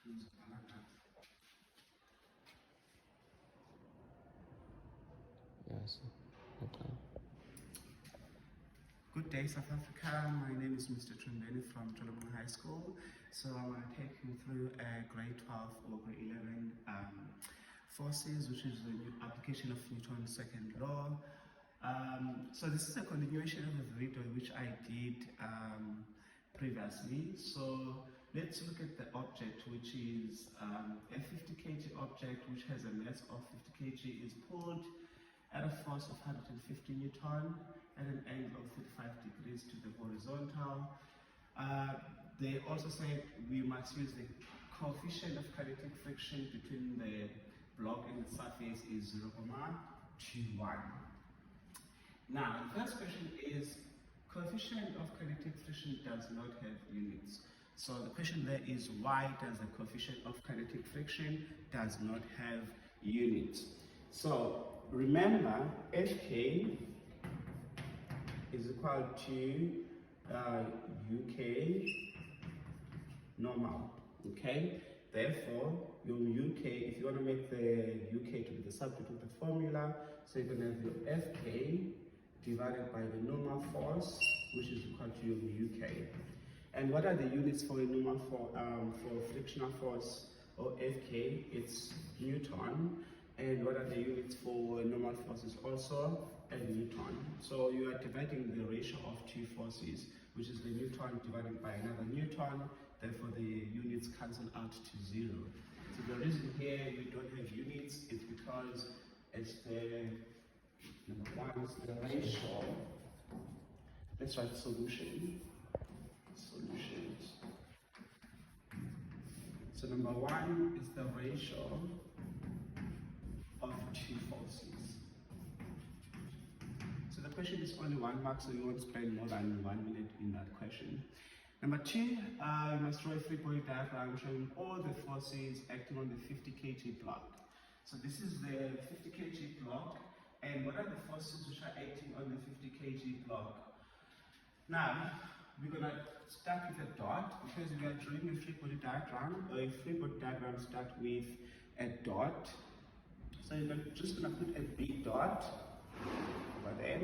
Yes. Okay. Good day, South Africa. My name is Mr. Trumbeni from Jolomon High School. So I'm going to take you through grade 12 or grade 11 forces, which is the new application of Newton's second law. So this is a continuation of a video which I did previously. So let's look at the object, which is a 50 kg object which has a mass of 50 kg, is pulled at a force of 150 Newton at an angle of 35 degrees to the horizontal. They also said we must use the coefficient of kinetic friction between the block and the surface is 0.21. Now, the first question is, coefficient of kinetic friction does not have units. So the question there is, why does the coefficient of kinetic friction does not have units? So remember, Fk is equal to UK normal, okay? Therefore, your UK, if you want to make the UK to be the subject of the formula, so you're going to have your Fk divided by the normal force, which is equal to your UK. And what are the units for a normal for frictional force, or Fk? It's Newton. And what are the units for normal forces? Also a Newton. So you are dividing the ratio of two forces, which is the Newton divided by another Newton. Therefore, the units cancel out to 0. So the reason here you don't have units is because it's the number one is the ratio. Let's write solution. Solutions. So number one is the ratio of two forces. So the question is only 1 mark, so you won't spend more than 1 minute in that question. Number two, you must draw a free body diagram showing all the forces acting on the 50 kg block. So this is the 50 kg block, and what are the forces which are acting on the 50 kg block? Now, we're going to start with a dot, because we are drawing a free body diagram. A free body diagram starts with a dot. So you're just going to put a big dot over there.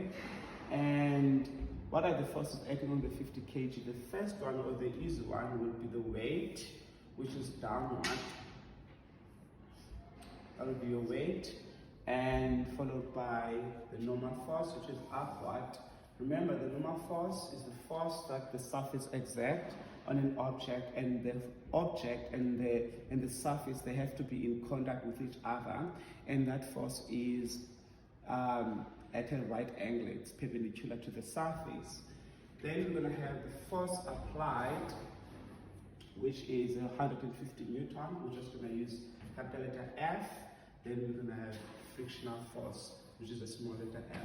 And what are the forces acting on the 50 kg? The first one, or the easy one, would be the weight, which is downward. That would be your weight. And followed by the normal force, which is upward. Remember, the normal force is the force that the surface exerts on an object, and the object and the surface, they have to be in contact with each other, and that force is at a right angle, it's perpendicular to the surface. Then we're going to have the force applied, which is 150 Newton. We're just going to use capital letter F. Then we're going to have frictional force, which is a small letter f.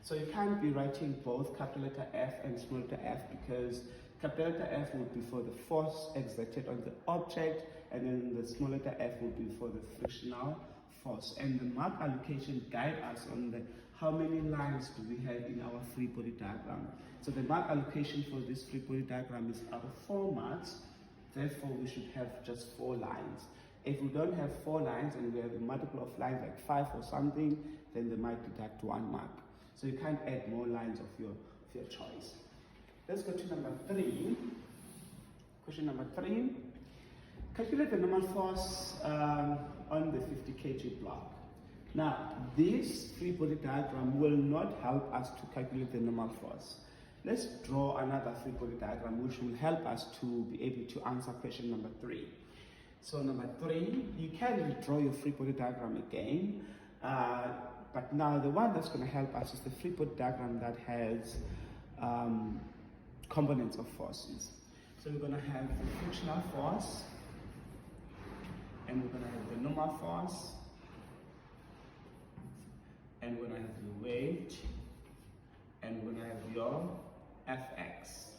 So you can't be writing both capital letter F and small letter f, because capital letter F would be for the force exerted on the object, and then the small letter f would be for the frictional force. And the mark allocation guide us on the how many lines do we have in our free body diagram. So the mark allocation for this free body diagram is out of 4 marks. Therefore, we should have just 4 lines. If we don't have 4 lines and we have a multiple of lines like 5 or something, then they might deduct 1 mark. So you can't add more lines of your choice. Let's go to number 3. Question number 3. Calculate the normal force on the 50 kg block. Now, this free body diagram will not help us to calculate the normal force. Let's draw another free body diagram which will help us to be able to answer question number 3. So number 3, you can draw your free body diagram again, but now the one that's going to help us is the free body diagram that has components of forces. So we're going to have the frictional force, and we're going to have the normal force, and we're going to have the weight, and we're going to have your Fx.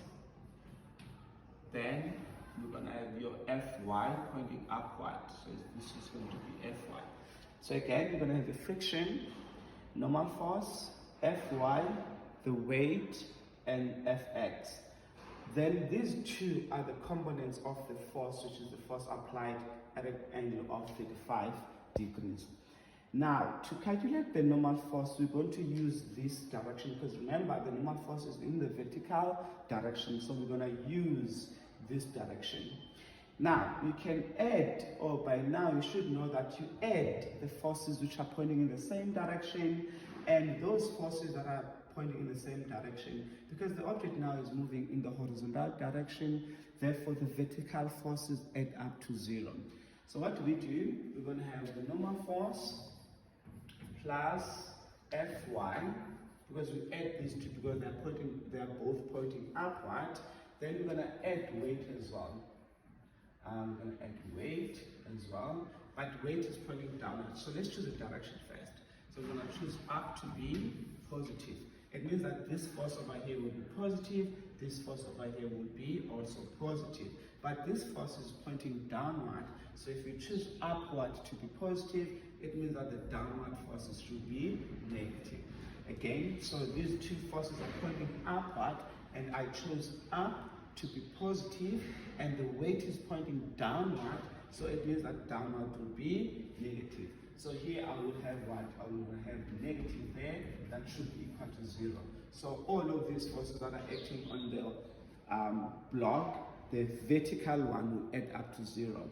Then we're going to have your Fy pointing upward. So this is going to be Fy. So again, we're going to have the friction, normal force, Fy, the weight, and Fx. then these two are the components of the force, which is the force applied at an angle of 35 degrees. Now, to calculate the normal force, we're going to use this direction, because remember, the normal force is in the vertical direction, so we're going to use this direction. Now, you can add, or by now you should know that you add the forces which are pointing in the same direction, and those forces that are pointing in the same direction, because the object now is moving in the horizontal direction, therefore the vertical forces add up to 0. So what do? We're going to have the normal force plus Fy, because we add these two because they're both pointing upward. Then we're going to add weight as well. I'm going to add weight as well, but weight is pointing downward. So let's choose a direction first. So we're going to choose up to be positive. It means that this force over here will be positive, this force over here will be also positive. But this force is pointing downward. So if you choose upward to be positive, it means that the downward forces should be negative. Again, so these two forces are pointing upward, and I chose up to be positive, and the weight is pointing downward, so it means that downward will be negative. So here I will have what? I will have negative there, that should be equal to 0. So all of these forces that are acting on the block, the vertical one will add up to 0.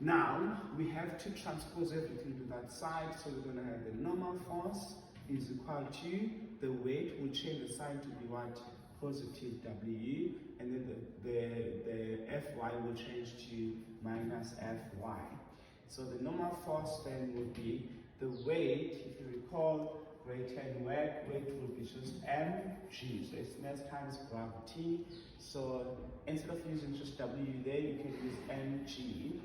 Now, we have to transpose everything to that side, so we're going to have the normal force is equal to, the weight will change the sign to be what? Positive W, and then the Fy will change to minus Fy. So the normal force then would be the weight, if you recall, weight and work, weight will be just mg, so it's mass times gravity. So instead of using just W there, you can use mg.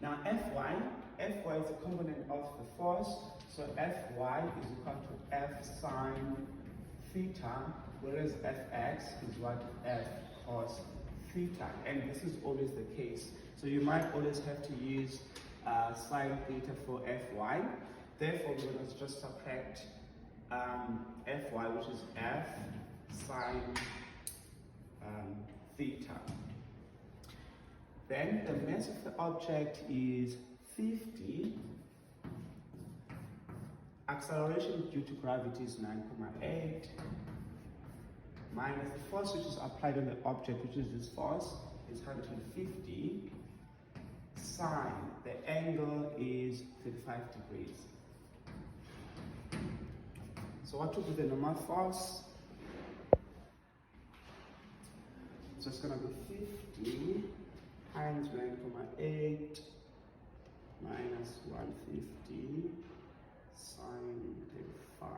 Now Fy is a component of the force, so Fy is equal to F sine theta, whereas Fx is what? F cos theta, and this is always the case. So you might always have to use sine theta for Fy. Therefore, we're going to just subtract Fy, which is F sine theta. Then the mass of the object is 50. Acceleration due to gravity is 9.8. Minus the force which is applied on the object, which is this force, is 150. Sine, the angle is 35 degrees. So what will be the normal force? So it's going to be 50 times 9.8 minus 150 sine 35.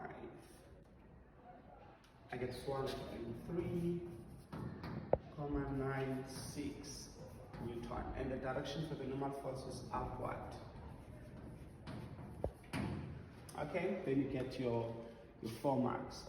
I get 403.96 Newton, and the direction for the normal force is upward. Okay, then you get your 4 marks.